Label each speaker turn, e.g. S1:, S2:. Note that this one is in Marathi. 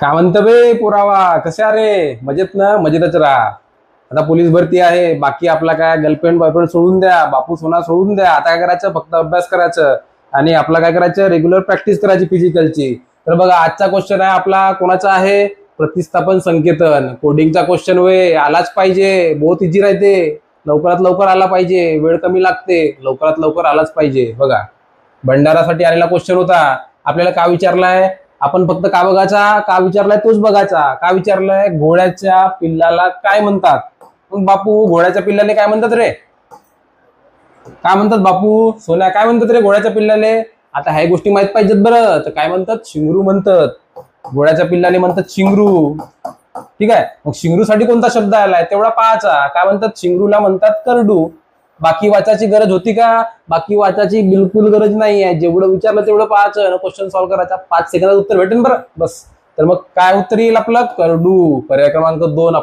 S1: काय म्हणतं बे पुरावा कसे अरे मजेत ना मजेतच राहा. आता पोलीस भरती आहे, बाकी आपला काय गर्लफ्रेंड बॉयफ्रेंड सोडून द्या, बापू सोना सोडून द्या. आता काय करायचं, फक्त अभ्यास करायचं आणि आपला काय करायचं, रेग्युलर प्रॅक्टिस करायची फिजिकलची. तर बघा आजचा क्वेश्चन आहे आपला, कोणाचा आहे? प्रतिस्थापन संकेतन कोडिंगचा क्वेश्चन वे आलाच पाहिजे. बहुत इझी राहते, लवकरात लवकर आला पाहिजे, वेळ कमी लागते, लवकरात लवकर आलाच पाहिजे. बघा भंडारासाठी आलेला क्वेश्चन होता. आपल्याला का विचारलाय? आपण फक्त का बघायचा, का विचारलाय तोच बघायचा. का विचारलाय? घोड्याच्या पिल्लाला काय म्हणतात? मग बापू घोड्याच्या पिल्लाने काय म्हणतात रे? काय म्हणतात बापू? सोन्या काय म्हणतात रे घोड्याच्या पिल्लाले? आता ह्या गोष्टी माहित पाहिजेत बरं. तर काय म्हणतात? शिंगरू म्हणतात. घोड्याच्या पिल्लाने म्हणतात शिंगरू. ठीक आहे, मग शिंगरूसाठी कोणता शब्द आलाय तेवढा पाहायचा. काय म्हणतात? शिंगरूला म्हणतात करडू. बाकी वाचायची गरज होती का? बाकी वाचायची बिलकुल गरज नाही आहे. जेवढं विचारलं तेवढं पाहायचं, क्वेश्चन सॉल्व्ह करायचा. 5 सेकंदात उत्तर भेटेल बरं बस. तर मग काय उत्तर येईल आपलं? करडू. पर्याय क्रमांक 2